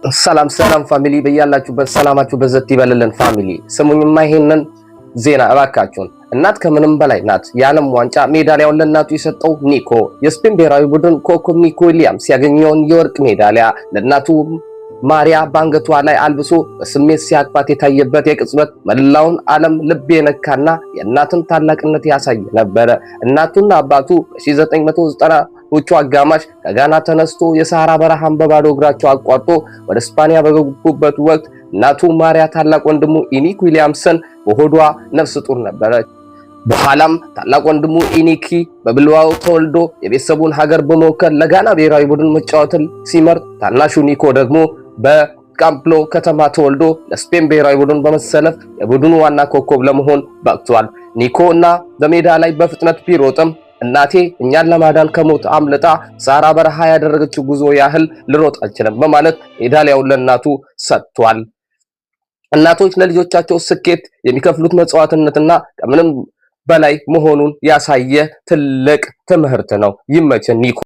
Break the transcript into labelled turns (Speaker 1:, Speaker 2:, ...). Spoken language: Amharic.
Speaker 1: ሰላም ፋሚሊ በያላችሁበት ሰላማችሁ በዘት ይበልልን ፋሚሊ ስሙኝማ ይሄንን ዜና እባካችሁን እናት ከምንም በላይ ናት የዓለም ዋንጫ ሜዳሊያውን ለእናቱ የሰጠው ኒኮ የስፔን ብሔራዊ ቡድን ኮከብ ኒኮ ዊሊያምስ ያገኘውን የወርቅ ሜዳሊያ ለእናቱ ማሪያ ባንገቷ ላይ አልብሶ በስሜት ሲያቅፋት የታየበት የቅጽበት መላውን ዓለም ልብ የነካና የእናትን ታላቅነት ያሳየ ነበር። እናቱና አባቱ በ1990ዎቹ አጋማሽ ከጋና ተነስቶ የሳሃራ በረሃን በባዶ እግራቸው አቋርጦ ወደ ስፓኒያ በገቡበት ወቅት እናቱ ማሪያ ታላቅ ወንድሙ ኢኒክ ዊሊያምስን በሆዷ ነፍስ ጡር ነበረች። በኋላም ታላቅ ወንድሙ ኢኒኪ በብልባኦ ተወልዶ የቤተሰቡን ሀገር በመወከል ለጋና ብሔራዊ ቡድን መጫወትን ሲመርጥ ታናሹ ኒኮ ደግሞ በካምፕሎ ከተማ ተወልዶ ለስፔን ብሔራዊ ቡድን በመሰለፍ የቡድኑ ዋና ኮከብ ለመሆን በቅቷል። ኒኮ እና በሜዳ ላይ በፍጥነት ቢሮጥም እናቴ እኛን ለማዳን ከሞት አምልጣ ሳሃራ በረሃ ያደረገችው ጉዞ ያህል ልሮጥ አልችልም በማለት ሜዳሊያውን ለእናቱ ሰጥቷል። እናቶች ለልጆቻቸው ስኬት የሚከፍሉት መስዋዕትነትና ከምንም በላይ መሆኑን ያሳየ ትልቅ ትምህርት ነው። ይመችን ኒኮ።